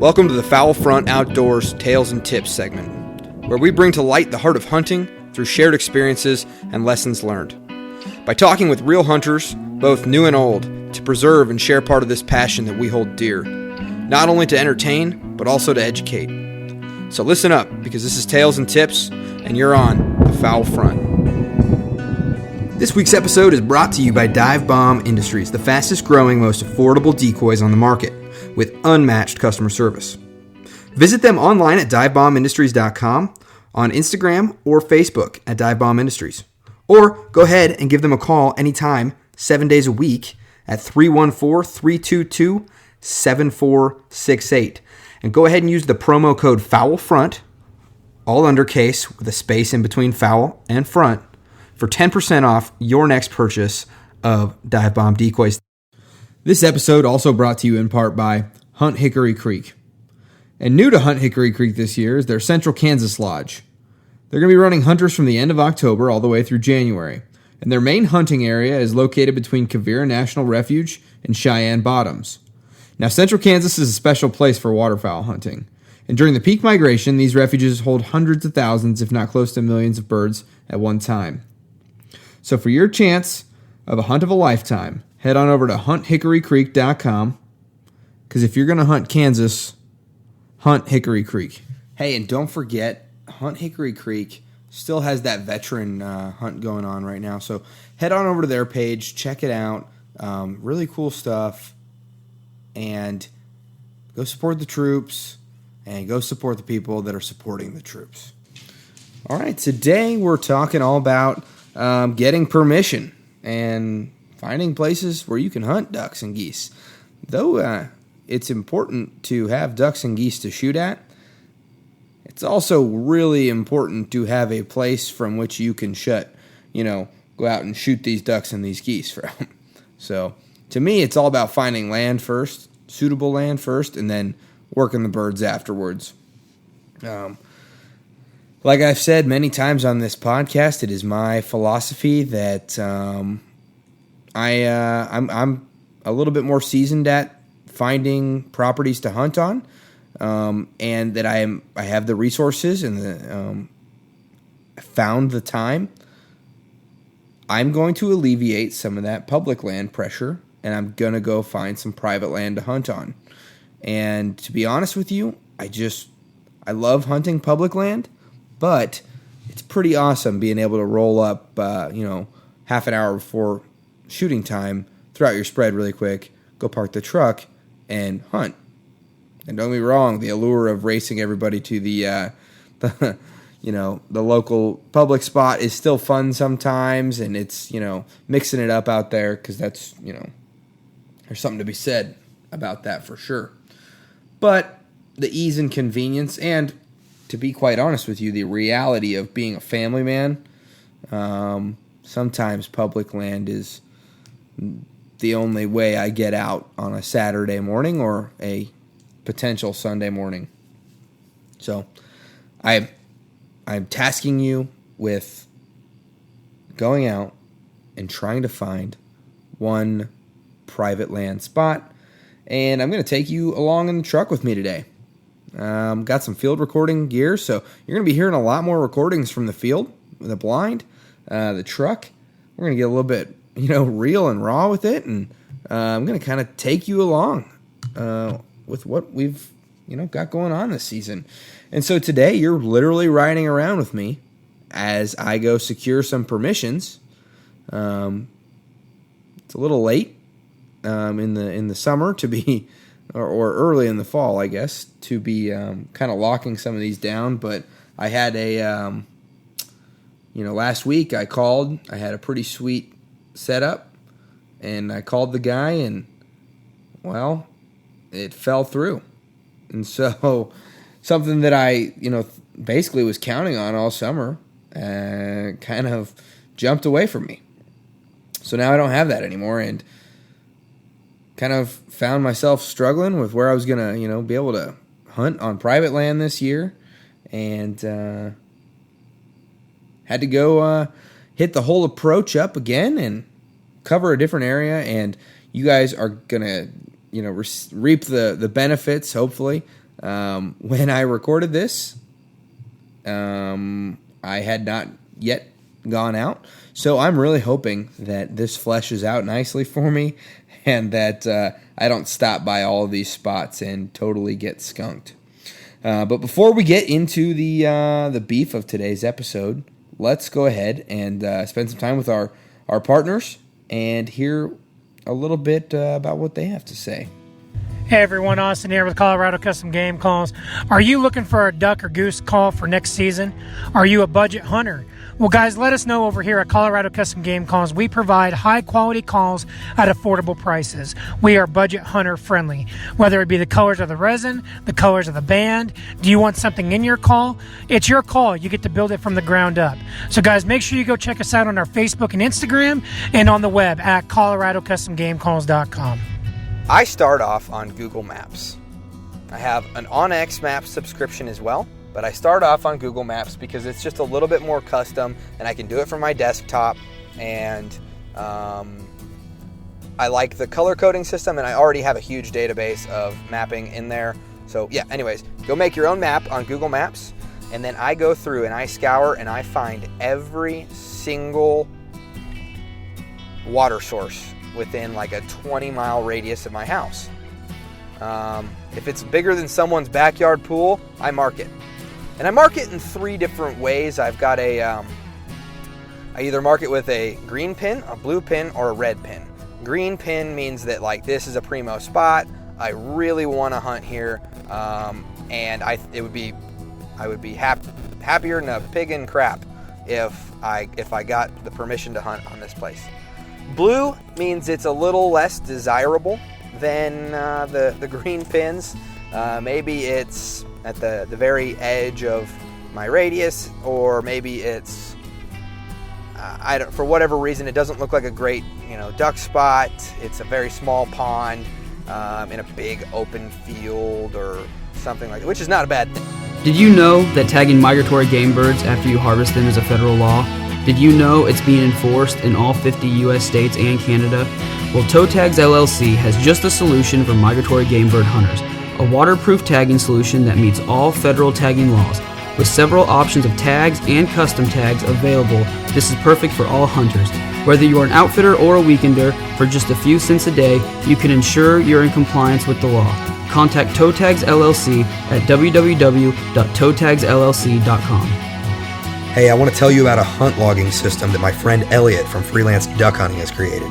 Welcome to the Foul Front Outdoors Tales and Tips segment, where we bring to light the heart of hunting through shared experiences and lessons learned. By talking with real hunters, both new and old, to preserve and share part of this passion that we hold dear, not only to entertain, but also to educate. So listen up, because this is Tales and Tips, and you're on the Foul Front. This week's episode is brought to you by Dive Bomb Industries, the fastest growing, most affordable decoys on the market, with unmatched customer service. Visit them online at divebombindustries.com, on Instagram or Facebook at Dive Bomb Industries. Or go ahead and give them a call anytime, 7 days a week, at 314-322-7468. And go ahead and use the promo code FOULFRONT, all undercase with a space in between foul and front, for 10% off your next purchase of Dive Bomb decoys. This episode also brought to you in part by Hunt Hickory Creek. And new to Hunt Hickory Creek this year is their Central Kansas Lodge. They're going to be running hunters from the end of October all the way through January. And their main hunting area is located between Quivira National Refuge and Cheyenne Bottoms. Now, Central Kansas is a special place for waterfowl hunting. And during the peak migration, these refuges hold hundreds of thousands, if not close to millions of birds at one time. So for your chance of a hunt of a lifetime, head on over to hunthickorycreek.com, because if you're going to hunt Kansas, hunt Hickory Creek. Hey, and don't forget, Hunt Hickory Creek still has that veteran hunt going on right now. So head on over to their page, check it out. Really cool stuff. And go support the troops, and go support the people that are supporting the troops. All right, today we're talking all about getting permission and finding places where you can hunt ducks and geese. Though it's important to have ducks and geese to shoot at, it's also really important to have a place from which you can go out and shoot these ducks and these geese from. So to me, it's all about finding land first, suitable land first, and then working the birds afterwards. Like I've said many times on this podcast, it is my philosophy that I'm a little bit more seasoned at finding properties to hunt on, and that I have the resources and found the time. I'm going to alleviate some of that public land pressure, and I'm going to go find some private land to hunt on. And to be honest with you, I love hunting public land, but it's pretty awesome being able to roll up, half an hour before shooting time, throw out your spread really quick, go park the truck, and hunt. And don't get me wrong, the allure of racing everybody to the local public spot is still fun sometimes, and it's, mixing it up out there, because that's, there's something to be said about that for sure. But the ease and convenience, and to be quite honest with you, the reality of being a family man, sometimes public land is the only way I get out on a Saturday morning or a potential Sunday morning. So I'm tasking you with going out and trying to find one private land spot, and I'm going to take you along in the truck with me today. Got some field recording gear, so you're going to be hearing a lot more recordings from the field, the blind, the truck. We're going to get a little bit, real and raw with it, and I'm going to kind of take you along with what we've, got going on this season. And so today, you're literally riding around with me as I go secure some permissions. It's a little late in the summer to be, or early in the fall, I guess, to be kind of locking some of these down. But I had last week I had a pretty sweet setup, and I called the guy, and, well, it fell through. And so something that I, basically was counting on all summer kind of jumped away from me. So now I don't have that anymore, and kind of found myself struggling with where I was going to, be able to hunt on private land this year, and had to go hit the whole approach up again and cover a different area. And you guys are going to, reap the benefits, hopefully, When I recorded this, I had not yet gone out, so I'm really hoping that this fleshes out nicely for me and that I don't stop by all of these spots and totally get skunked. But before we get into the beef of today's episode, let's go ahead and spend some time with our partners and hear a little bit about what they have to say. Hey everyone, Austin here with Colorado Custom Game Calls. Are you looking for a duck or goose call for next season? Are you a budget hunter? Well guys, let us know over here at Colorado Custom Game Calls. We provide high quality calls at affordable prices. We are budget hunter friendly. Whether it be the colors of the resin, the colors of the band, do you want something in your call? It's your call. You get to build it from the ground up. So guys, make sure you go check us out on our Facebook and Instagram and on the web at coloradocustomgamecalls.com. I start off on Google Maps. I have an onX Maps subscription as well, but I start off on Google Maps because it's just a little bit more custom and I can do it from my desktop, and I like the color coding system, and I already have a huge database of mapping in there. So yeah, anyways, go make your own map on Google Maps, and then I go through and I scour and I find every single water source within like a 20-mile radius of my house. If it's bigger than someone's backyard pool, I mark it. And I mark it in 3 different ways. I've got I either mark it with a green pin, a blue pin, or a red pin. Green pin means that like this is a primo spot. I really want to hunt here, and I would be happier than a pig in crap if I got the permission to hunt on this place. Blue means it's a little less desirable than the green pins. Maybe it's at the very edge of my radius, or maybe it's for whatever reason it doesn't look like a great duck spot. It's a very small pond in a big open field or something like that, which is not a bad thing. Did you know that tagging migratory game birds after you harvest them is a federal law? Did you know it's being enforced in all 50 U.S. states and Canada? Well, Toe Tags LLC has just a solution for migratory game bird hunters, a waterproof tagging solution that meets all federal tagging laws. With several options of tags and custom tags available, this is perfect for all hunters. Whether you're an outfitter or a weekender, for just a few cents a day, you can ensure you're in compliance with the law. Contact Toe Tags LLC at www.toetagsllc.com. Hey, I want to tell you about a hunt logging system that my friend Elliot from Freelance Duck Hunting has created.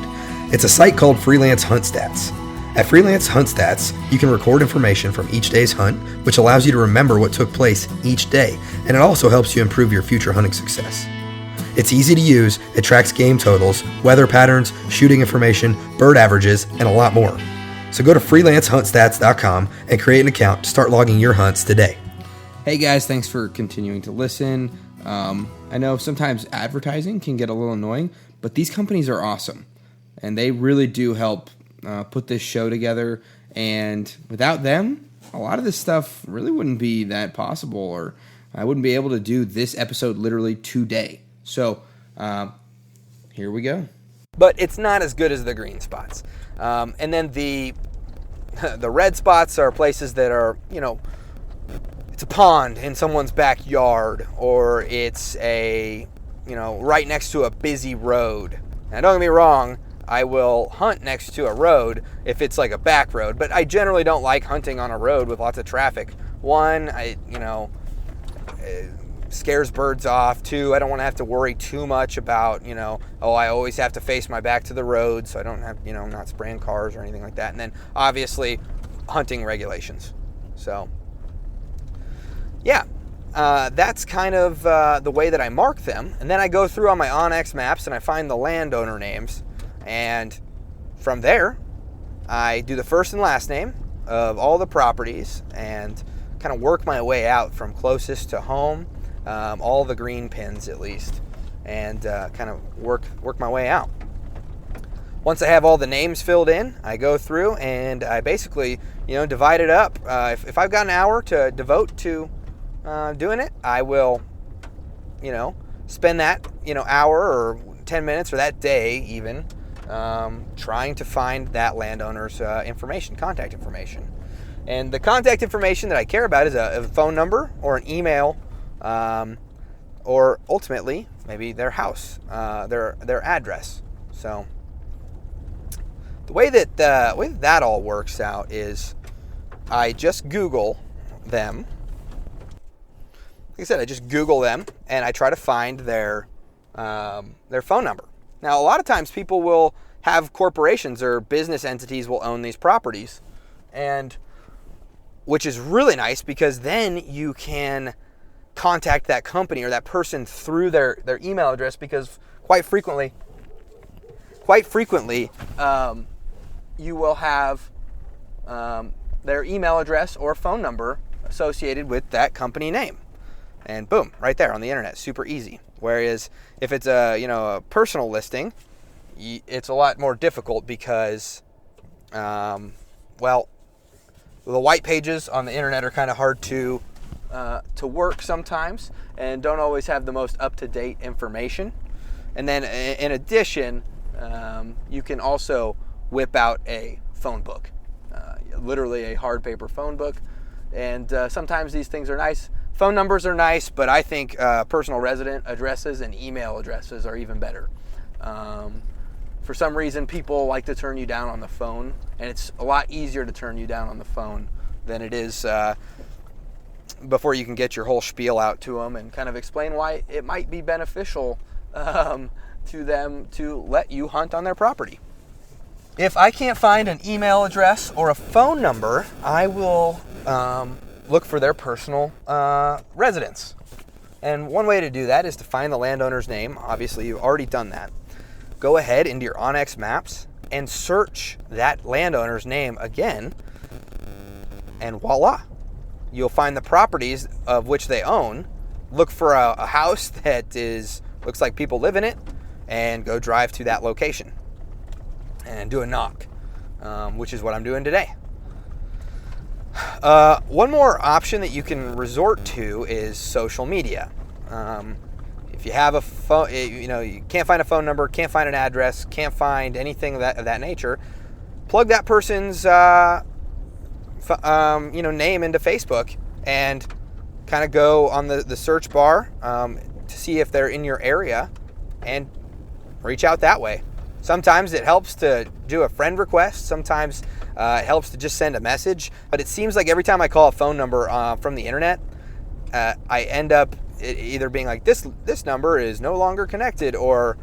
It's a site called Freelance Hunt Stats. At Freelance Hunt Stats, you can record information from each day's hunt, which allows you to remember what took place each day, and it also helps you improve your future hunting success. It's easy to use, it tracks game totals, weather patterns, shooting information, bird averages, and a lot more. So go to freelancehuntstats.com and create an account to start logging your hunts today. Hey guys, thanks for continuing to listen. I know sometimes advertising can get a little annoying, but these companies are awesome, and they really do help put this show together, and without them, a lot of this stuff really wouldn't be that possible, or I wouldn't be able to do this episode literally today. So, here we go. But it's not as good as the green spots. And then the red spots are places that are, it's a pond in someone's backyard, or it's right next to a busy road. Now, don't get me wrong, I will hunt next to a road if it's like a back road, but I generally don't like hunting on a road with lots of traffic. One, it scares birds off. Two, I don't want to have to worry too much about, I always have to face my back to the road, so I don't have, I'm not spraying cars or anything like that. And then obviously hunting regulations. So yeah, that's kind of the way that I mark them. And then I go through on my onX maps and I find the landowner names. And from there, I do the first and last name of all the properties and kind of work my way out from closest to home, all the green pins at least, and kind of work my way out. Once I have all the names filled in, I go through and I basically, divide it up. If I've got an hour to devote to doing it, I will, spend that, hour or 10 minutes or that day even, trying to find that landowner's contact information. And the contact information that I care about is a phone number or an email, or ultimately maybe their house, their address. So the way that all works out is I just Google them. Like I said, I just Google them and I try to find their phone number. Now, a lot of times people will have corporations or business entities will own these properties, and which is really nice because then you can contact that company or that person through their email address, because quite frequently you will have their email address or phone number associated with that company name, and boom, right there on the internet, super easy. Whereas if it's a personal listing, it's a lot more difficult because the white pages on the internet are kind of hard to work sometimes and don't always have the most up-to-date information. And then in addition, you can also whip out a phone book, literally a hard paper phone book. And sometimes these things are nice. Phone numbers are nice, but I think personal resident addresses and email addresses are even better. For some reason, people like to turn you down on the phone, and it's a lot easier to turn you down on the phone than it is before you can get your whole spiel out to them and kind of explain why it might be beneficial to them to let you hunt on their property. If I can't find an email address or a phone number, I will look for their personal residence. And one way to do that is to find the landowner's name. Obviously, you've already done that. Go ahead into your onX Maps and search that landowner's name again, and voila, you'll find the properties of which they own. Look for a house that looks like people live in it, and go drive to that location and do a knock, which is what I'm doing today. One more option that you can resort to is social media. If you have a phone, you can't find a phone number, can't find an address, can't find anything of that nature, plug that person's name into Facebook and kind of go on the search bar to see if they're in your area and reach out that way. Sometimes it helps to do a friend request. Sometimes it helps to just send a message. But it seems like every time I call a phone number from the internet, I end up either being like, this number is no longer connected, or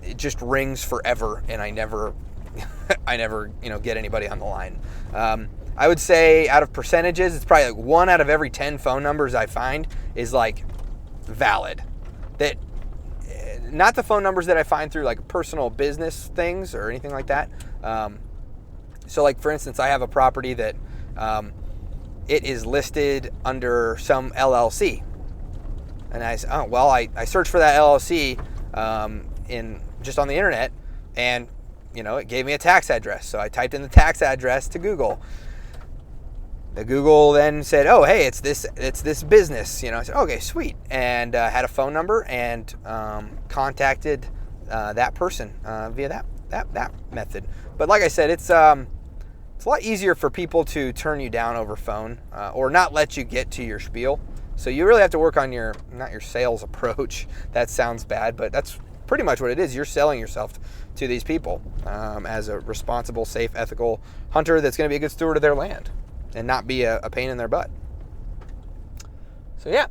it just rings forever and I never get anybody on the line. I would say out of percentages, it's probably like 1 out of every 10 phone numbers I find is like valid. That not the phone numbers that I find through like personal business things or anything like that. So like, for instance, I have a property that it is listed under some LLC. And I said, I searched for that LLC just on the internet, and it gave me a tax address. So I typed in the tax address to Google. The Google then said, "Oh, hey, it's this business." I said, "Okay, sweet," and had a phone number and contacted that person via that method. But like I said, it's a lot easier for people to turn you down over phone or not let you get to your spiel. So you really have to work on not your sales approach. That sounds bad, but that's pretty much what it is. You're selling yourself to these people as a responsible, safe, ethical hunter that's going to be a good steward of their land and not be a pain in their butt. So yeah,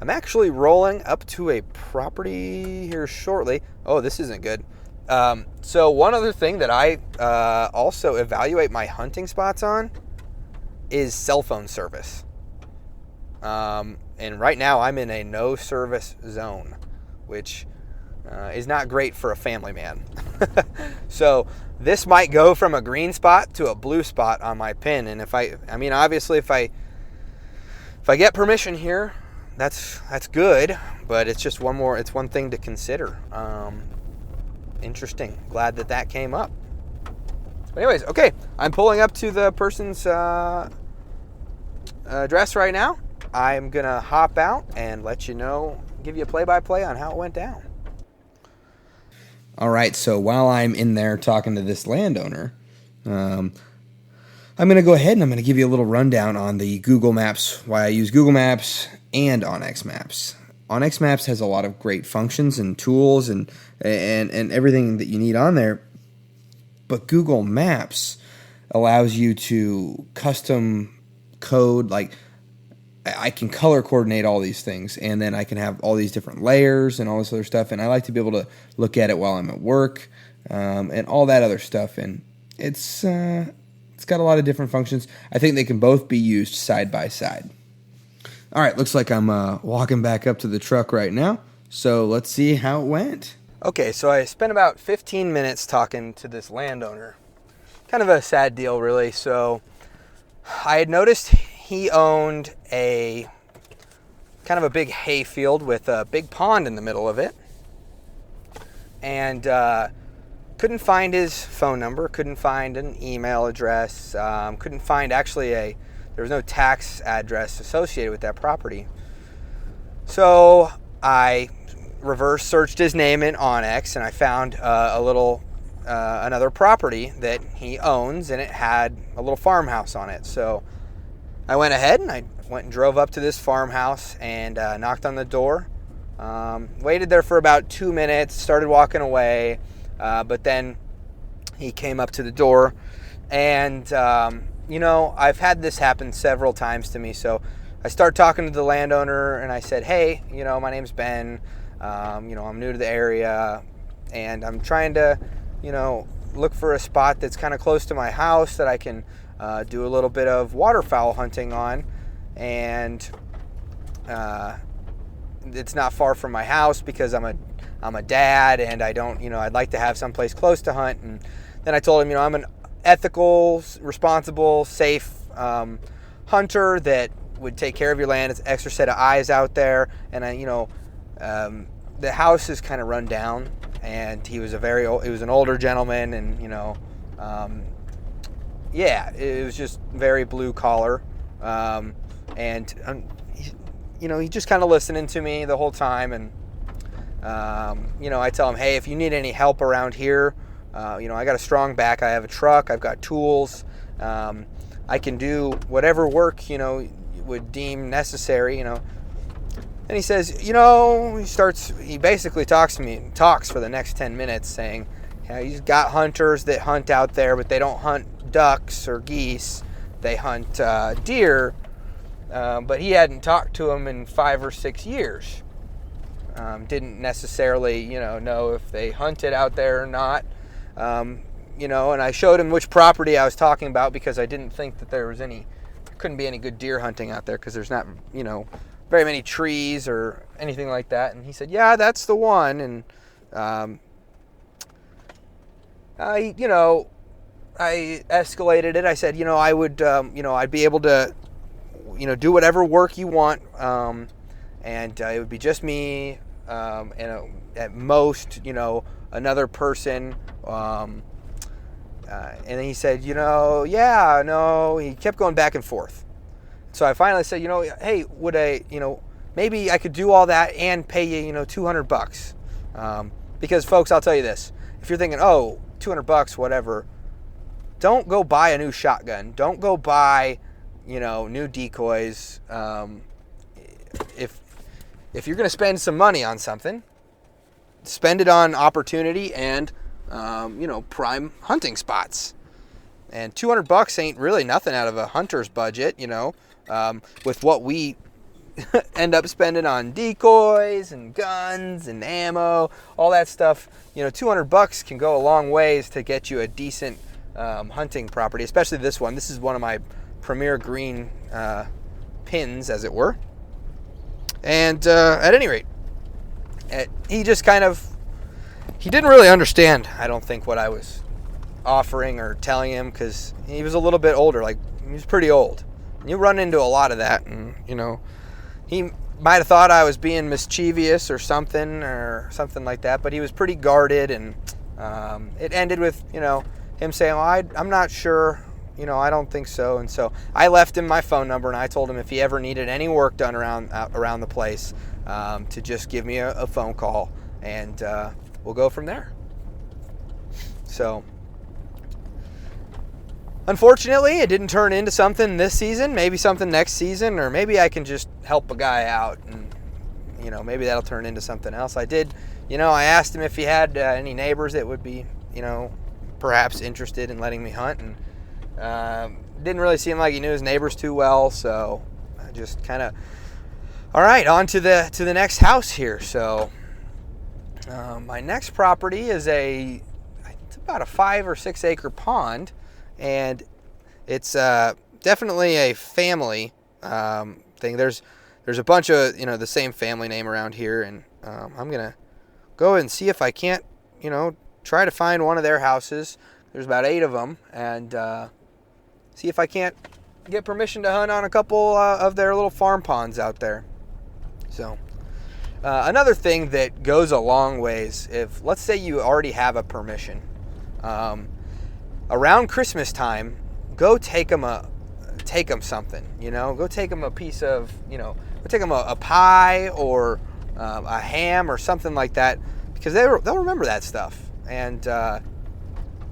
I'm actually rolling up to a property here shortly. Oh, this isn't good. So one other thing that I also evaluate my hunting spots on is cell phone service. And right now I'm in a no service zone, which is not great for a family man. So this might go from a green spot to a blue spot on my pin. And obviously if I get permission here, that's good, but it's just one thing to consider. Interesting. Glad that came up. But anyways, okay, I'm pulling up to the person's address right now. I'm going to hop out and let you know, give you a play-by-play on how it went down. All right, so while I'm in there talking to this landowner, I'm going to go ahead and I'm going to give you a little rundown on the Google Maps, why I use Google Maps and OnX Maps. OnX Maps has a lot of great functions and tools and everything that you need on there, but Google Maps allows you to custom code, like I can color coordinate all these things, and then I can have all these different layers and all this other stuff, and I like to be able to look at it while I'm at work and all that other stuff, and it's got a lot of different functions. I think they can both be used side by side. All right, looks like I'm walking back up to the truck right now, so let's see how it went. Okay, so I spent about 15 minutes talking to this landowner. Kind of a sad deal, really. So I had noticed he owned a kind of a big hay field with a big pond in the middle of it. And couldn't find his phone number, couldn't find an email address, couldn't find there was no tax address associated with that property. So I reverse searched his name in OnX, and I found another property that he owns, and it had a little farmhouse on it. So I went ahead and I went and drove up to this farmhouse and knocked on the door. Waited there for about 2 minutes, started walking away, but then he came up to the door, and I've had this happen several times to me. So I start talking to the landowner, and I said, "Hey, my name's Ben. I'm new to the area, and I'm trying to, look for a spot that's kind of close to my house that I can do a little bit of waterfowl hunting on, and it's not far from my house because I'm a dad, and I don't, I'd like to have someplace close to hunt." And then I told him, I'm an ethical, responsible, safe hunter that would take care of your land. It's an extra set of eyes out there, and the house is kind of run down, and he was an older gentleman, and it was just very blue collar, he's just kind of listening to me the whole time, and I tell him, "Hey, if you need any help around here, I got a strong back, I have a truck, I've got tools, I can do whatever work would deem necessary." And he says, he basically talks for the next 10 minutes saying, he's got hunters that hunt out there, but they don't hunt ducks or geese. They hunt deer, but he hadn't talked to them in 5 or 6 years. Didn't necessarily, know if they hunted out there or not. And I showed him which property I was talking about because I didn't think that there couldn't be any good deer hunting out there because there's not, very many trees or anything like that. And he said, "Yeah, that's the one." And I escalated it. I said, I would, I'd be able to, do whatever work you want, and it would be just me, and at most, another person. And then he said, yeah, no. He kept going back and forth. So I finally said, hey, would I, maybe I could do all that and pay you, $200. Because folks, I'll tell you this, if you're thinking, oh, $200, whatever, don't go buy a new shotgun. Don't go buy, new decoys. If you're going to spend some money on something, spend it on opportunity and, prime hunting spots. And $200 ain't really nothing out of a hunter's budget, with what we end up spending on decoys and guns and ammo, all that stuff. $200 can go a long ways to get you a decent hunting property, especially this one. This is one of my premier green pins, as it were. And at any rate, he just he didn't really understand, I don't think, what I was offering or telling him, because he was a little bit older. Like, he was pretty old. And you run into a lot of that, and he might have thought I was being mischievous or something like that, but he was pretty guarded, and it ended with him saying, "Well, I'm not sure, I don't think so." And so I left him my phone number, and I told him if he ever needed any work done around the place, to just give me a phone call, and we'll go from there. So unfortunately, it didn't turn into something this season. Maybe something next season, or maybe I can just help a guy out, and maybe that'll turn into something else. I did, I asked him if he had any neighbors that would be, perhaps interested in letting me hunt, and didn't really seem like he knew his neighbors too well. So I just kind of, all right, on to the next house here. So my next property is it's about a 5 or 6 acre pond, and it's definitely a family thing. There's a bunch of the same family name around here, and I'm gonna go and see if I can't try to find one of their houses. There's about 8 of them, and see if I can't get permission to hunt on a couple of their little farm ponds out there. So another thing that goes a long ways, if let's say you already have a permission, around Christmas time, go take them something, go take them a piece of, go take them a pie or a ham or something like that, because they'll remember that stuff. And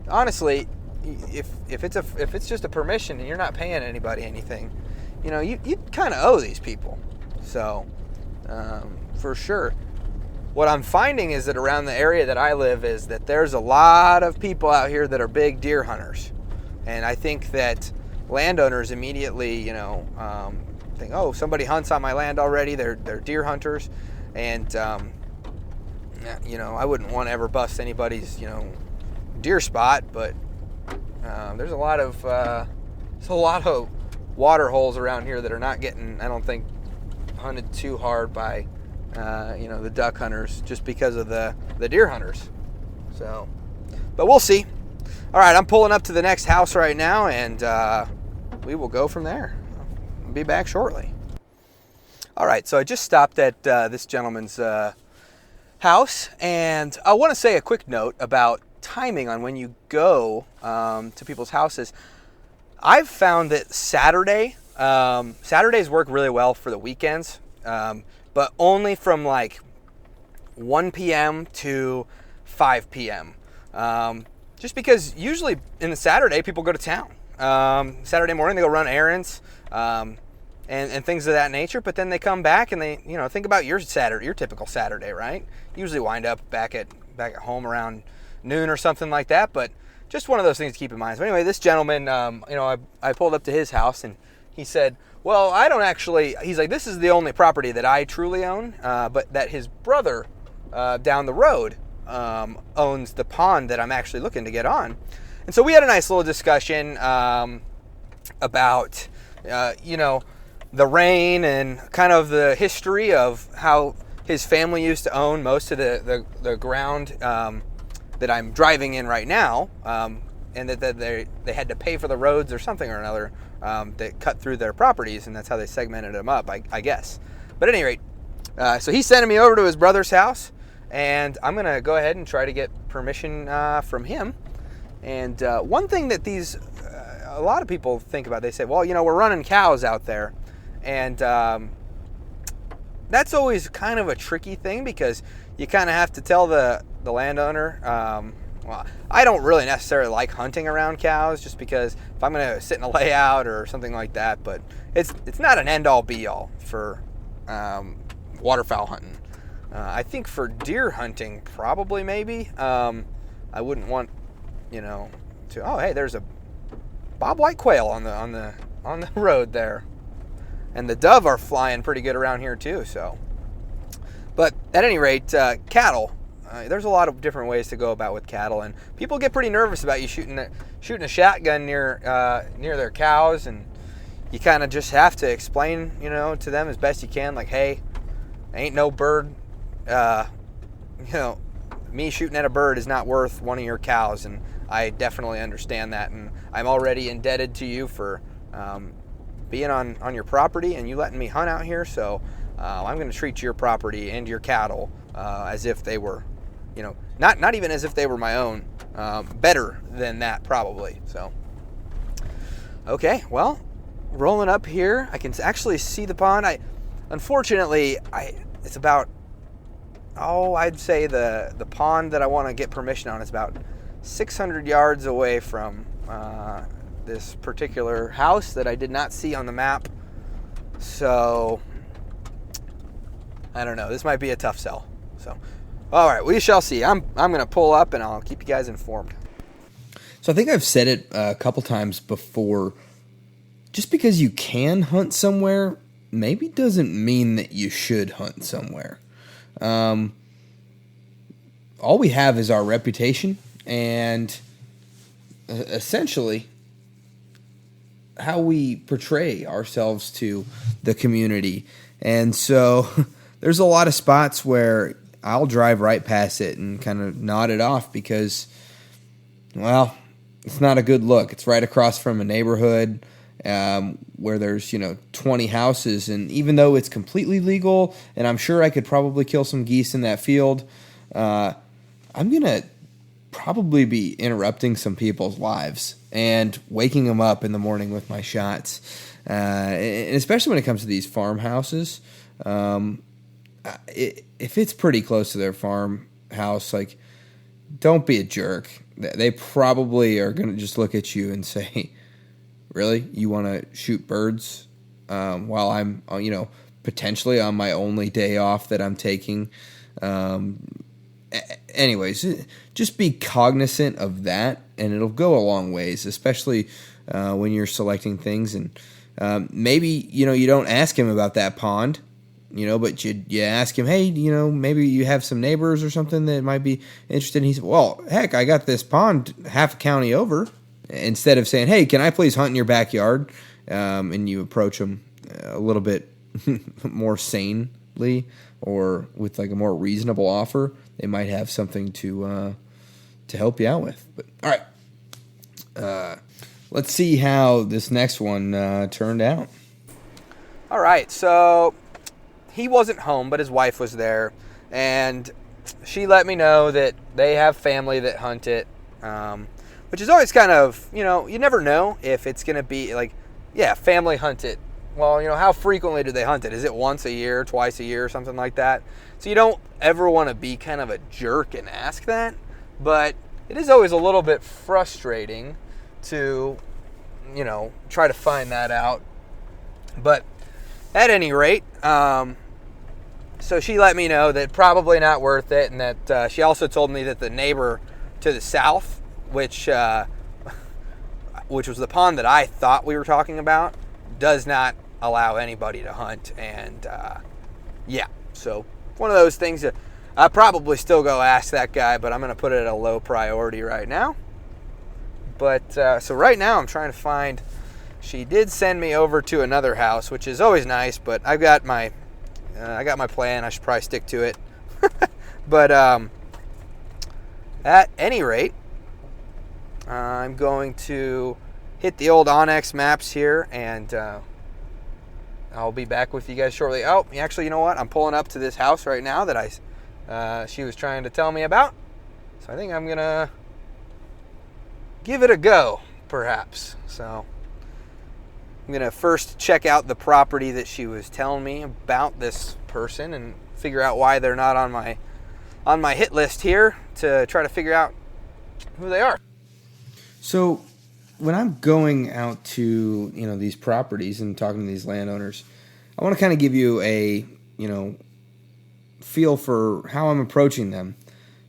honestly, if it's just a permission and you're not paying anybody anything, you kind of owe these people. So for sure, what I'm finding is that around the area that I live is that there's a lot of people out here that are big deer hunters, and I think that landowners immediately think, oh, somebody hunts on my land already, they're deer hunters, and I wouldn't want to ever bust anybody's deer spot, but there's a lot of water holes around here that are not getting, I don't think, hunted too hard by the duck hunters, just because of the deer hunters. So, but we'll see. All right, I'm pulling up to the next house right now, and we will go from there. I'll be back shortly. All right, so I just stopped at this gentleman's house, and I want to say a quick note about timing on when you go to people's houses. I've found that Saturdays work really well for the weekends, but only from like 1 p.m. to 5 p.m. Just because usually in the Saturday people go to town. Saturday morning they go run errands and things of that nature, but then they come back and they think about your typical Saturday, right? Usually wind up back at home around noon or something like that, but just one of those things to keep in mind. So anyway, this gentleman, I pulled up to his house, and he said, well, I don't actually, he's like, this is the only property that I truly own, but that his brother down the road owns the pond that I'm actually looking to get on. And so we had a nice little discussion about, the rain and kind of the history of how his family used to own most of the ground that I'm driving in right now, and that they had to pay for the roads or something or another that cut through their properties, and that's how they segmented them up, I guess. But at any rate, so he's sending me over to his brother's house, and I'm going to go ahead and try to get permission from him. And one thing that a lot of people think about, they say, well, we're running cows out there, and that's always kind of a tricky thing, because you kind of have to tell the landowner, well, I don't really necessarily like hunting around cows, just because if I'm going to sit in a layout or something like that, but it's not an end-all be-all for waterfowl hunting. I think for deer hunting, probably, maybe. I wouldn't want, to, oh, hey, there's a bobwhite quail on the road there, and the dove are flying pretty good around here too. So, but at any rate, cattle. There's a lot of different ways to go about with cattle, and people get pretty nervous about you shooting a shotgun near their cows, and you kind of just have to explain, to them as best you can, like, hey, ain't no bird, me shooting at a bird is not worth one of your cows, and I definitely understand that, and I'm already indebted to you for being on your property and you letting me hunt out here, so I'm going to treat your property and your cattle as if they were, not even as if they were my own, better than that probably. So, okay, well, rolling up here, I can actually see the pond. Unfortunately, it's about, I'd say the pond that I want to get permission on is about 600 yards away from this particular house that I did not see on the map. So, I don't know. This might be a tough sell. So, all right, we shall see. I'm going to pull up and I'll keep you guys informed. So I think I've said it a couple times before. Just because you can hunt somewhere maybe doesn't mean that you should hunt somewhere. All we have is our reputation and essentially how we portray ourselves to the community. And so there's a lot of spots where I'll drive right past it and kind of nod it off because, well, it's not a good look. It's right across from a neighborhood where there's, 20 houses. And even though it's completely legal, and I'm sure I could probably kill some geese in that field, I'm going to probably be interrupting some people's lives and waking them up in the morning with my shots. And especially when it comes to these farmhouses, if it's pretty close to their farmhouse, like, don't be a jerk. They probably are going to just look at you and say, really? You want to shoot birds while I'm, potentially on my only day off that I'm taking? Anyways, just be cognizant of that, and it'll go a long ways, especially when you're selecting things. And maybe, you don't ask him about that pond, but you ask him, hey, maybe you have some neighbors or something that might be interested. And he said, well, heck, I got this pond half a county over. Instead of saying, hey, can I please hunt in your backyard? And you approach them a little bit more sanely or with like a more reasonable offer, they might have something to help you out with. But all right, let's see how this next one turned out. All right, so he wasn't home, but his wife was there, and she let me know that they have family that hunt it, which is always kind of, you never know if it's going to be like, yeah, family hunt it. Well, how frequently do they hunt it? Is it once a year, twice a year, something like that? So you don't ever want to be kind of a jerk and ask that, but it is always a little bit frustrating to, try to find that out. But at any rate, so she let me know that probably not worth it, and that she also told me that the neighbor to the south, which was the pond that I thought we were talking about, does not allow anybody to hunt. And yeah, so one of those things that I'll probably still go ask that guy, but I'm going to put it at a low priority right now. But so right now I'm trying to find, she did send me over to another house, which is always nice, but I got my plan. I should probably stick to it. But at any rate, I'm going to hit the old Onyx maps here, and I'll be back with you guys shortly. Oh, actually, you know what? I'm pulling up to this house right now that she was trying to tell me about. So I think I'm going to give it a go, perhaps. So I'm going to first check out the property that she was telling me about, this person, and figure out why they're not on my hit list here, to try to figure out who they are. So when I'm going out to, these properties and talking to these landowners, I want to kind of give you a, feel for how I'm approaching them.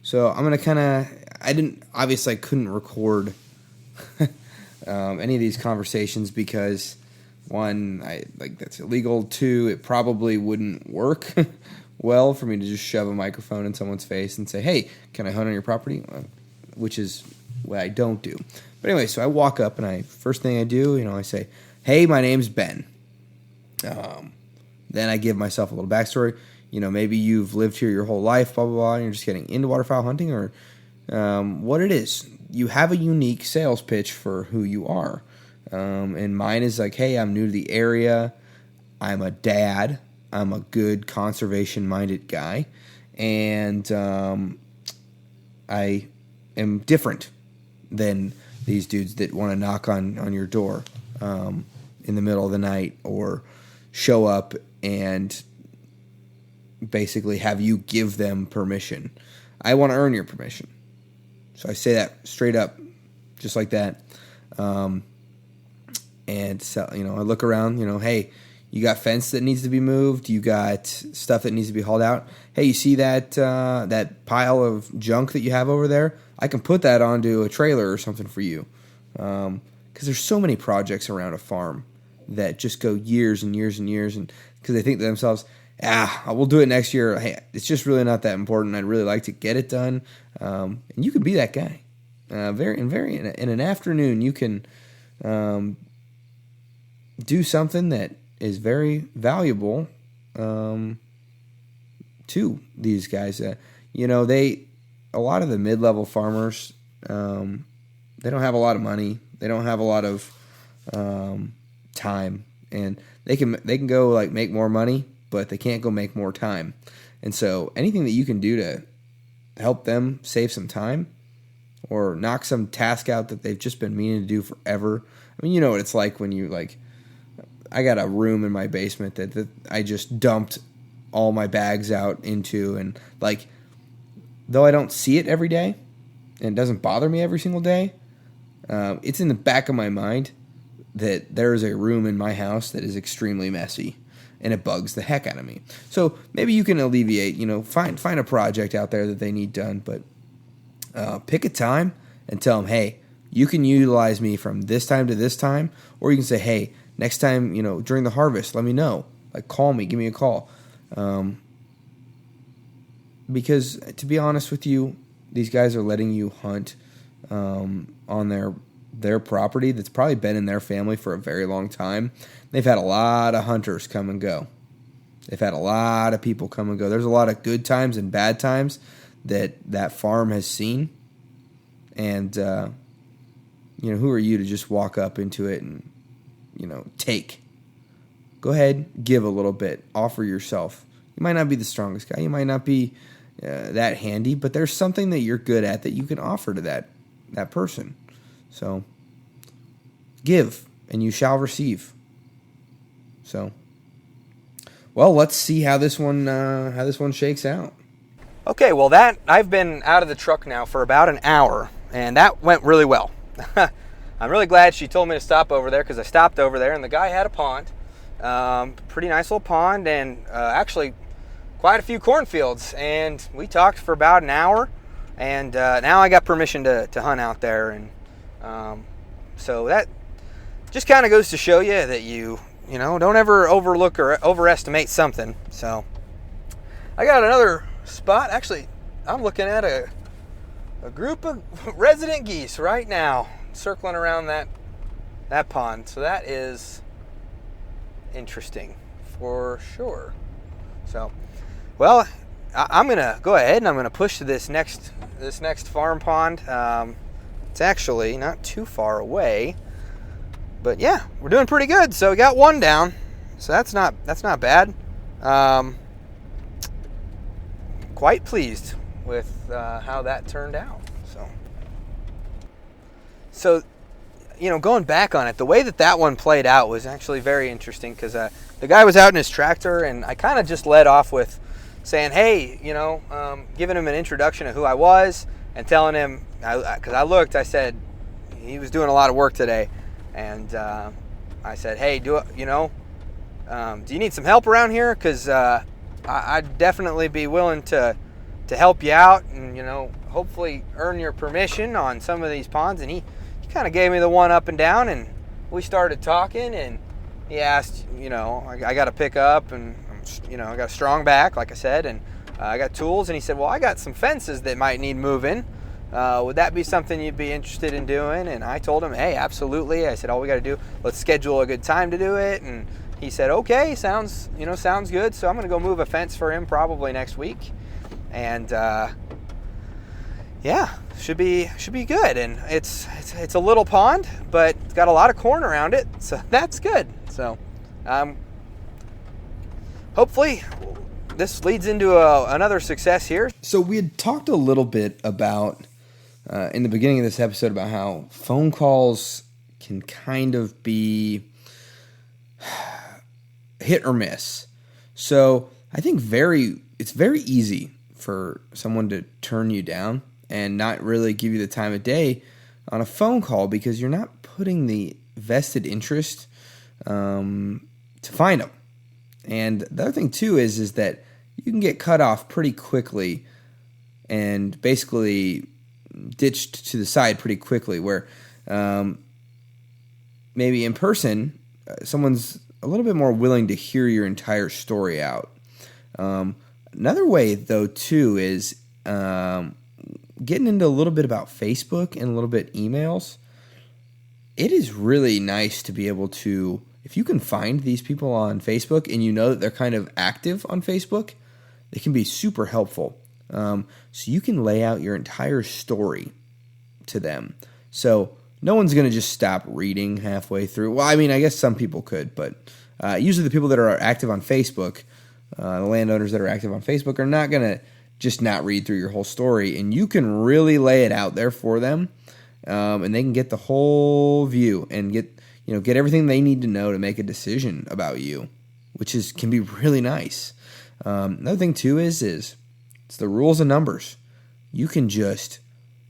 So I'm going to kind of, I couldn't record any of these conversations because, one, that's illegal. Two, it probably wouldn't work well for me to just shove a microphone in someone's face and say, hey, can I hunt on your property? Which is what I don't do. But anyway, so I walk up and first thing I do, I say, hey, my name's Ben. Then I give myself a little backstory. Maybe you've lived here your whole life, blah, blah, blah, and you're just getting into waterfowl hunting, or what it is. You have a unique sales pitch for who you are. And mine is like, hey, I'm new to the area. I'm a dad. I'm a good conservation-minded guy. And I am different than these dudes that want to knock on your door in the middle of the night, or show up and basically have you give them permission. I want to earn your permission. So I say that straight up, just like that. and so, I look around, hey, you got fence that needs to be moved, you got stuff that needs to be hauled out. Hey, you see that pile of junk that you have over there? I can put that onto a trailer or something for you. Because there's so many projects around a farm that just go years and years and years, and because they think to themselves, we'll do it next year. Hey, it's just really not that important. I'd really like to get it done. And you can be that guy. In an afternoon, you can do something that is very valuable to these guys. A lot of the mid-level farmers, they don't have a lot of money. They don't have a lot of time, and they can go like make more money, but they can't go make more time. And so anything that you can do to help them save some time or knock some task out that they've just been meaning to do forever. I mean, you know what it's like when you I got a room in my basement that I just dumped all my bags out into, and though I don't see it every day and it doesn't bother me every single day, it's in the back of my mind that there is a room in my house that is extremely messy, and it bugs the heck out of me. So maybe you can alleviate, find a project out there that they need done, but pick a time and tell them, hey, you can utilize me from this time to this time, or you can say, hey, next time, during the harvest, let me know. Call me, give me a call. Because to be honest with you, these guys are letting you hunt on their property that's probably been in their family for a very long time. They've had a lot of hunters come and go. They've had a lot of people come and go. There's a lot of good times and bad times that farm has seen. And, who are you to just walk up into it and, take? Go ahead, give a little bit, offer yourself. You might not be the strongest guy. You might not be that handy, but there's something that you're good at that you can offer to that person. So give, and you shall receive. So, well, let's see how this one shakes out. Okay, well, I've been out of the truck now for about an hour, and that went really well. I'm really glad she told me to stop over there, because I stopped over there, and the guy had a pond, pretty nice little pond, and actually quite a few cornfields, and we talked for about an hour, and now I got permission to hunt out there, and so that just kind of goes to show you that you don't ever overlook or overestimate something. So I got another spot. Actually, I'm looking at a group of resident geese right now circling around that pond. So that is interesting for sure. So, well, I'm gonna go ahead and I'm gonna push to this next farm pond. It's actually not too far away, but yeah, we're doing pretty good. So we got one down, so that's not bad. Quite pleased with how that turned out. So going back on it, the way that one played out was actually very interesting, because the guy was out in his tractor, and I kind of just led off with saying, hey, giving him an introduction of who I was, and telling him, because I said he was doing a lot of work today, and I said, hey, do you need some help around here? Because I'd definitely be willing to help you out, and hopefully earn your permission on some of these ponds. And he kind of gave me the one up and down, and we started talking, and he asked, I got to pick up, and I got a strong back, like I said, and I got tools. And he said, well, I got some fences that might need moving. Would that be something you'd be interested in doing? And I told him, hey, absolutely. I said, all we got to do, let's schedule a good time to do it. And he said, okay, sounds good. So I'm going to go move a fence for him probably next week. And yeah, should be good. And it's a little pond, but it's got a lot of corn around it, so that's good. So hopefully this leads into another success here. So we had talked a little bit about in the beginning of this episode about how phone calls can kind of be hit or miss. So I think it's very easy for someone to turn you down and not really give you the time of day on a phone call, because you're not putting the vested interest to find them. And the other thing too is that you can get cut off pretty quickly and basically ditched to the side pretty quickly, where maybe in person someone's a little bit more willing to hear your entire story out. Another way, though, too, is getting into a little bit about Facebook and a little bit emails. It is really nice to be able to, if you can find these people on Facebook and you know that they're kind of active on Facebook, they can be super helpful. So you can lay out your entire story to them. So no one's going to just stop reading halfway through. Well, I mean, I guess some people could, but usually the people that are active on Facebook, the landowners that are active on Facebook, are not going to just not read through your whole story. And you can really lay it out there for them, and they can get the whole view and get everything they need to know to make a decision about you, which can be really nice. Another thing too is it's the rules and numbers. You can just,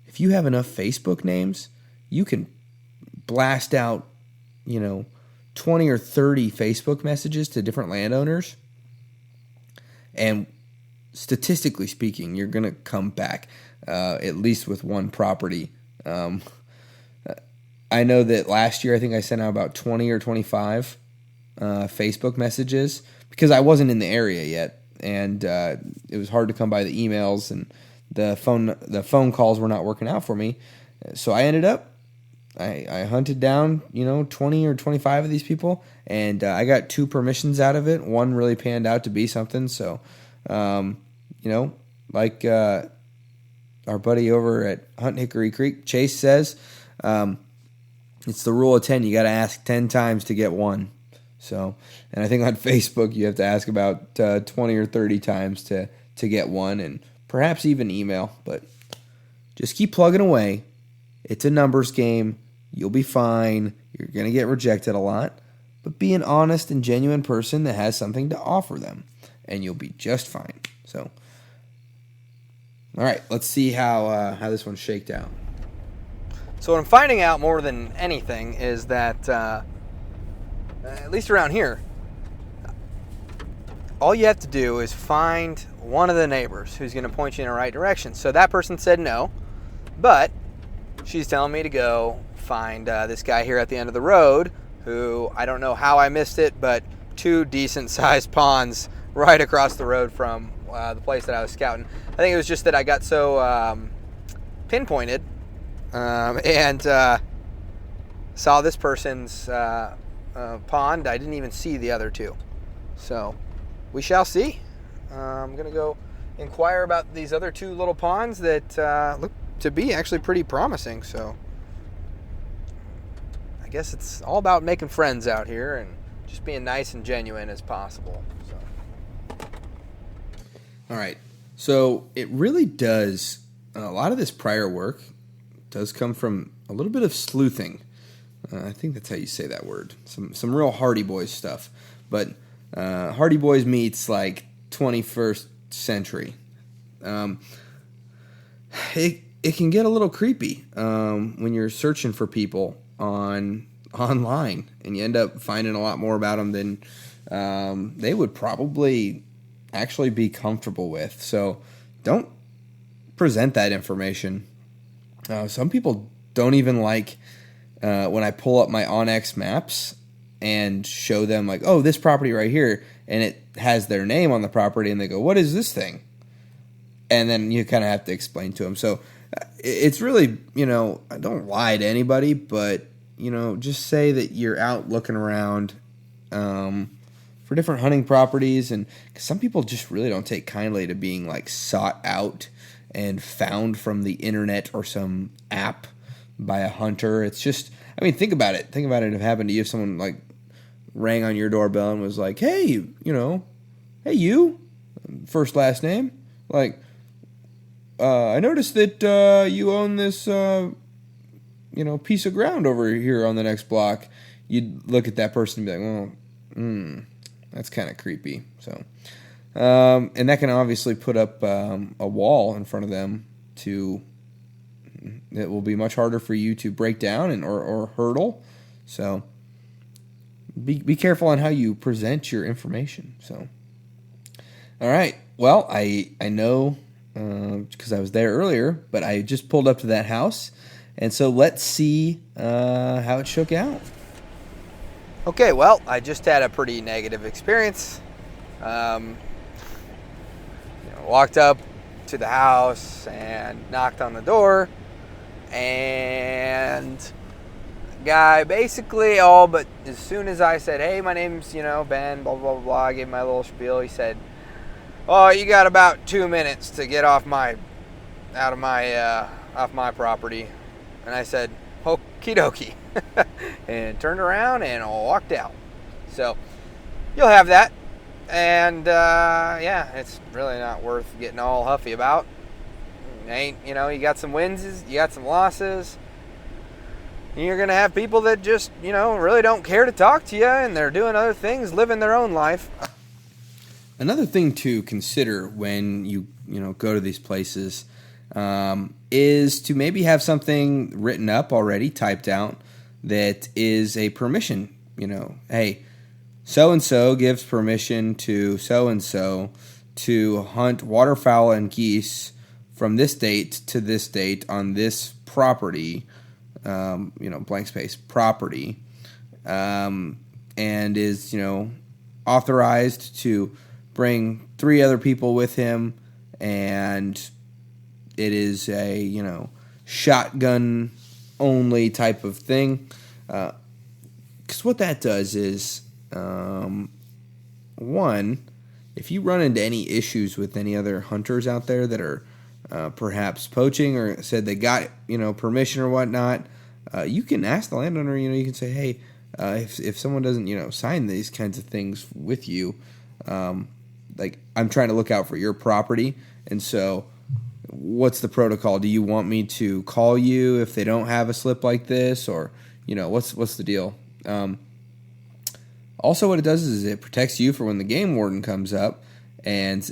if you have enough Facebook names, you can blast out, 20 or 30 Facebook messages to different landowners. And statistically speaking, you're going to come back at least with one property. I know that last year I think I sent out about 20 or 25 Facebook messages because I wasn't in the area yet. And it was hard to come by the emails, and the phone calls were not working out for me. So I ended up, I hunted down, 20 or 25 of these people, and I got 2 permissions out of it. One really panned out to be something. So, like our buddy over at Hunt Hickory Creek, Chase, says, it's the rule of 10. You got to ask 10 times to get one. So, and I think on Facebook you have to ask about 20 or 30 times to get one, and perhaps even email. But just keep plugging away. It's a numbers game. You'll be fine. You're going to get rejected a lot. But be an honest and genuine person that has something to offer them, and you'll be just fine. So, all right, let's see how this one's shaked out. So what I'm finding out more than anything is that, at least around here, all you have to do is find one of the neighbors who's going to point you in the right direction. So that person said no, but she's telling me to go find this guy here at the end of the road who, I don't know how I missed it, but 2 decent-sized ponds right across the road from the place that I was scouting. I think it was just that I got so pinpointed and saw this person's pond. I didn't even see the other 2. So we shall see. I'm going to go inquire about these other 2 little ponds that look to be actually pretty promising. So I guess it's all about making friends out here and just being nice and genuine as possible. So. All right. So it really does, a lot of this prior work does come from a little bit of sleuthing. I think that's how you say that word. Some real Hardy Boys stuff. But Hardy Boys meets like 21st century. It can get a little creepy when you're searching for people online, and you end up finding a lot more about them than they would probably actually be comfortable with. So don't present that information. Some people don't even like when I pull up my OnX maps and show them like, oh, this property right here, and it has their name on the property, and they go, what is this thing? And then you kind of have to explain to them. So it's really, don't lie to anybody, but, just say that you're out looking around for different hunting properties. And 'cause some people just really don't take kindly to being like sought out and found from the internet or some app by a hunter. It's just, think about it. Think about it if it happened to you, if someone like rang on your doorbell and was like, hey, hey, you, first, last name, like, I noticed that you own this, piece of ground over here on the next block. You'd look at that person and be like, well, that's kind of creepy. So, and that can obviously put up a wall in front of them it will be much harder for you to break down or hurdle. So be careful on how you present your information. So, all right. Well, I know because I was there earlier, but I just pulled up to that house, and so let's see how it shook out. Okay, well, I just had a pretty negative experience. Walked up to the house and knocked on the door, and the guy basically but as soon as I said, hey, my name's, Ben, blah, blah, blah, I gave my little spiel, he said, oh, you got about 2 minutes to get off my property. And I said, okie dokie. And turned around and walked out. So you'll have that. And it's really not worth getting all huffy about. You got some wins, you got some losses. You're going to have people that just, really don't care to talk to you, and they're doing other things, living their own life. Another thing to consider when you go to these places is to maybe have something written up already, typed out, that is a permission. Hey, so-and-so gives permission to so-and-so to hunt waterfowl and geese from this date to this date on this property, blank space, property, and is, authorized to bring 3 other people with him, and it is a, shotgun only type of thing. Because what that does is, one, if you run into any issues with any other hunters out there that are perhaps poaching or said they got, permission or whatnot, you can ask the landowner, you can say, hey, if someone doesn't, sign these kinds of things with you, like, I'm trying to look out for your property, and so what's the protocol? Do you want me to call you if they don't have a slip like this, or, what's the deal? Also, what it does is it protects you for when the game warden comes up and,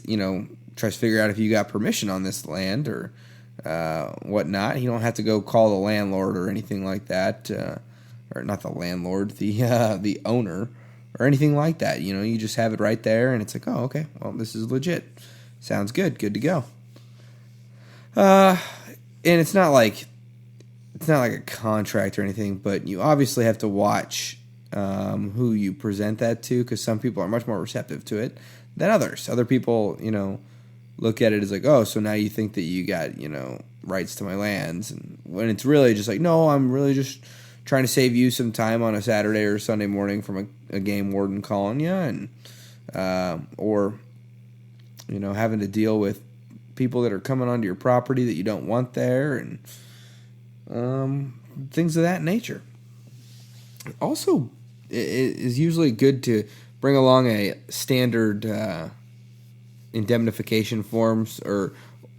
tries to figure out if you got permission on this land or whatnot. You don't have to go call the landlord or anything like that, or not the landlord, the owner or anything like that. You just have it right there, and it's like, oh, okay, well, this is legit. Sounds good to go. And it's not like a contract or anything, but you obviously have to watch who you present that to, because some people are much more receptive to it than others. Other people, look at it as like, oh, so now you think that you got, rights to my lands, and when it's really just like, no, I'm really just trying to save you some time on a Saturday or Sunday morning from a game warden calling you, and or having to deal with people that are coming onto your property that you don't want there, and things of that nature. Also, it is usually good to bring along a standard indemnification forms, or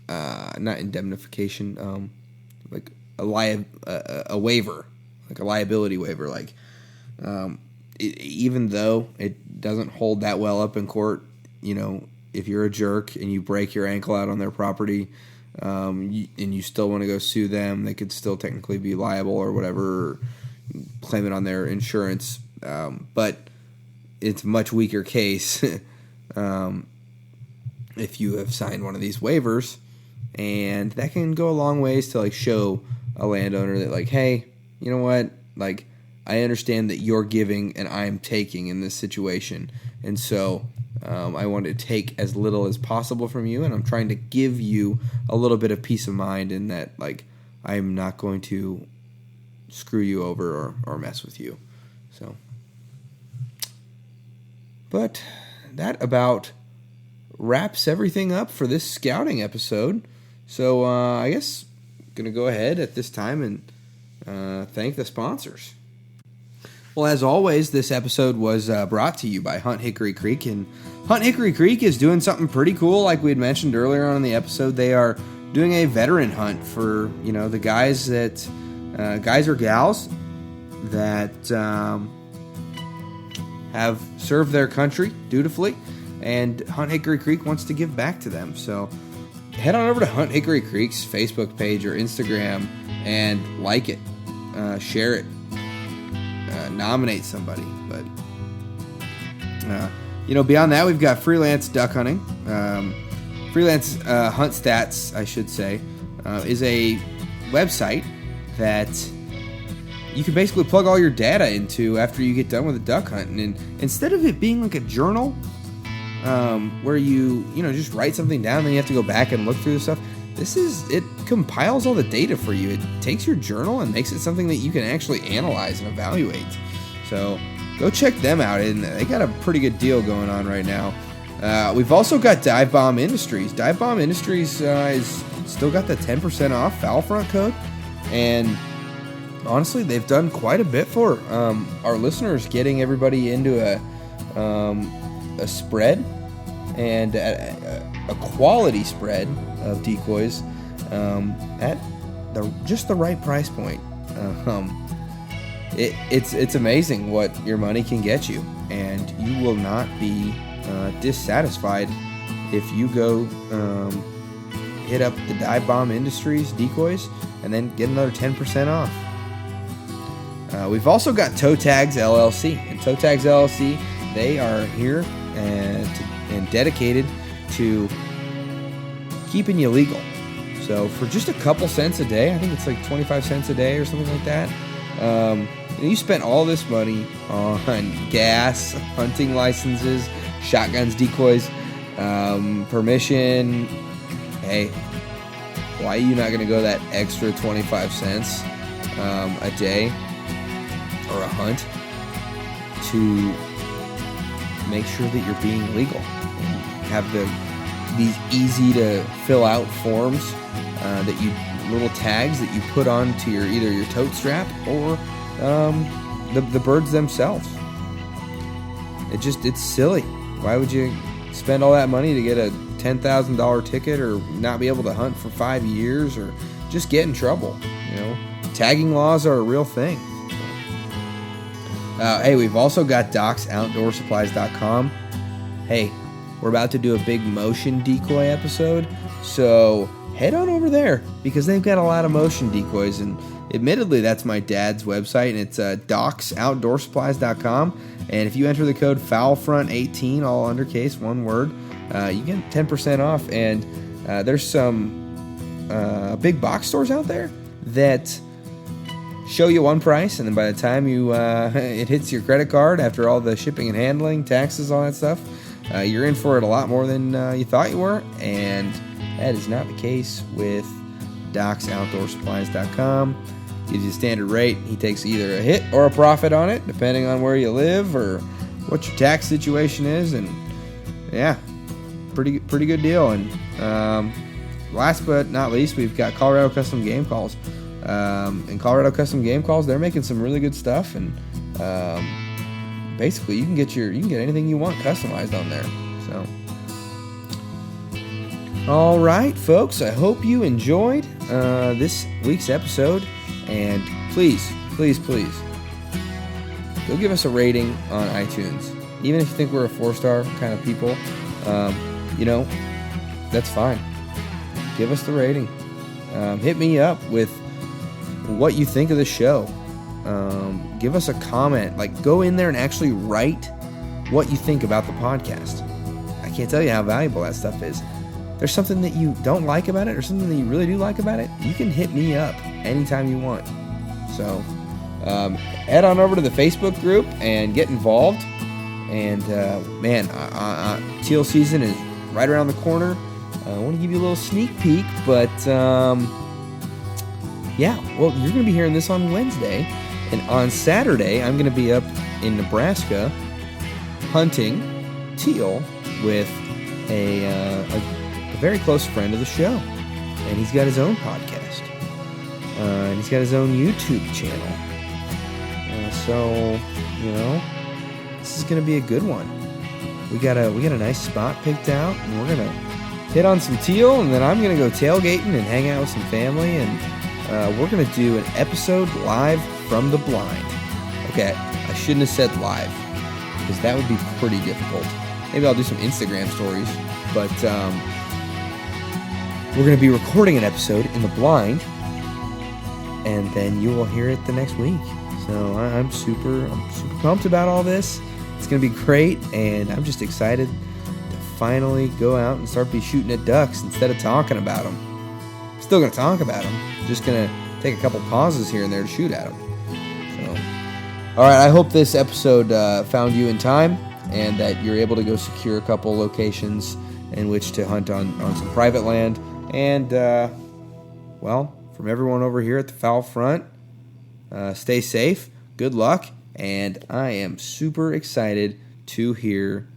not indemnification, like a waiver, like a liability waiver. Like, even though it doesn't hold that well up in court, if you're a jerk and you break your ankle out on their property, and you still want to go sue them, they could still technically be liable or whatever, or claim it on their insurance. But it's a much weaker case if you have signed one of these waivers, and that can go a long ways to show a landowner that hey, you know what, I understand that you're giving and I'm taking in this situation, and so I want to take as little as possible from you, and I'm trying to give you a little bit of peace of mind in that I'm not going to screw you over or mess with you. So, but that about wraps everything up for this scouting episode. So I guess I'm going to go ahead at this time and thank the sponsors. Well, as always, this episode was brought to you by Hunt Hickory Creek, and Hunt Hickory Creek is doing something pretty cool. Like we had mentioned earlier on in the episode, they are doing a veteran hunt for the guys that guys or gals that have served their country dutifully, and Hunt Hickory Creek wants to give back to them. So head on over to Hunt Hickory Creek's Facebook page or Instagram and like it, share it. nominate somebody. But beyond that, we've got Freelance Duck Hunting. Freelance Hunt Stats, I should say, is a website that you can basically plug all your data into after you get done with a duck hunt. And instead of it being like a journal, where you just write something down, then you have to go back and look through the stuff, it compiles all the data for you. It takes your journal and makes it something that you can actually analyze and evaluate. So go check them out, and they got a pretty good deal going on right now. We've also got Dive Bomb Industries. Dive Bomb Industries is still got the 10% off foul front code, and honestly, they've done quite a bit for our listeners, getting everybody into a spread, and a quality spread of decoys at just the right price point. It's amazing what your money can get you, and you will not be dissatisfied if you go hit up the Dive Bomb Industries decoys and then get another 10% off. We've also got Toe Tags LLC, and Toe Tags LLC, they are here and dedicated to keeping you legal. So for just a couple cents a day, I think it's like 25 cents a day or something like that, you spent all this money on gas, hunting licenses, shotguns, decoys, permission. Hey, why are you not going to go that extra 25 cents a day or a hunt to make sure that you're being legal and have these easy to fill out forms little tags that you put onto either your tote strap or the birds themselves. It's silly. Why would you spend all that money to get a $10,000 ticket, or not be able to hunt for 5 years, or just get in trouble? Tagging laws are a real thing. Hey, we've also got DocsOutdoorSupplies.com. Hey, we're about to do a big motion decoy episode, so head on over there, because they've got a lot of motion decoys, and admittedly, that's my dad's website, and it's DocsOutdoorSupplies.com, and if you enter the code FOULFRONT18, all undercase, one word, you get 10% off, and there's some big box stores out there that show you one price, and then by the time it hits your credit card, after all the shipping and handling, taxes, all that stuff, you're in for it a lot more than you thought you were, and that is not the case with DocsOutdoorSupplies.com. Gives you a standard rate. He takes either a hit or a profit on it, depending on where you live or what your tax situation is, and yeah, pretty good deal. And last but not least, we've got Colorado Custom Game Calls. And Colorado Custom Game Calls, they're making some really good stuff, and basically you can get anything you want customized on there. So, all right, folks, I hope you enjoyed this week's episode, and please go give us a rating on iTunes. Even if you think we're a 4-star kind of people, that's fine. Give us the rating. Hit me up with what you think of the show. Give us a comment. Go in there and actually write what you think about the podcast. I can't tell you how valuable that stuff is. There's something that you don't like about it, or something that you really do like about it, you can hit me up anytime you want. So head on over to the Facebook group and get involved. And teal season is right around the corner. I want to give you a little sneak peek, but you're going to be hearing this on Wednesday, and on Saturday I'm going to be up in Nebraska hunting teal with a very close friend of the show, and he's got his own podcast, and he's got his own YouTube channel. So this is going to be a good one. We got a nice spot picked out, and we're going to hit on some teal, and then I'm going to go tailgating and hang out with some family, and we're going to do an episode live from the blind. Okay, I shouldn't have said live, because that would be pretty difficult. Maybe I'll do some Instagram stories, but we're going to be recording an episode in the blind, and then you will hear it the next week. So I'm super pumped about all this. It's going to be great, and I'm just excited to finally go out and start shooting at ducks instead of talking about them. Still going to talk about them, just going to take a couple pauses here and there to shoot at them. So, all right, I hope this episode found you in time and that you're able to go secure a couple locations in which to hunt on some private land. And, well, from everyone over here at the Fowl Front, stay safe, good luck, and I am super excited to hear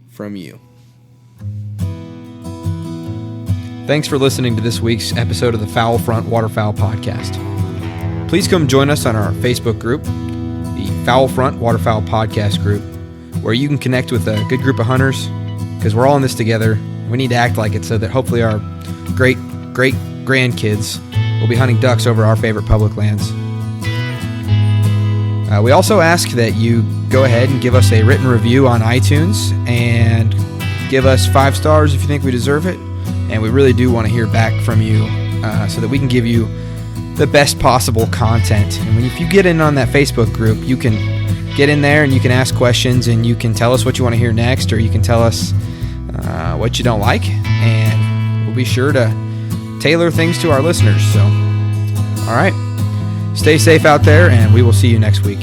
from you. Thanks for listening to this week's episode of the Fowl Front Waterfowl Podcast. Please come join us on our Facebook group, the Fowl Front Waterfowl Podcast group, where you can connect with a good group of hunters, because we're all in this together. We need to act like it so that hopefully our great grandkids will be hunting ducks over our favorite public lands. We also ask that you go ahead and give us a written review on iTunes and give us 5 stars if you think we deserve it. And we really do want to hear back from you so that we can give you the best possible content. And if you get in on that Facebook group, you can get in there and you can ask questions and you can tell us what you want to hear next, or you can tell us what you don't like. And we'll be sure to tailor things to our listeners. So, all right. Stay safe out there, and we will see you next week.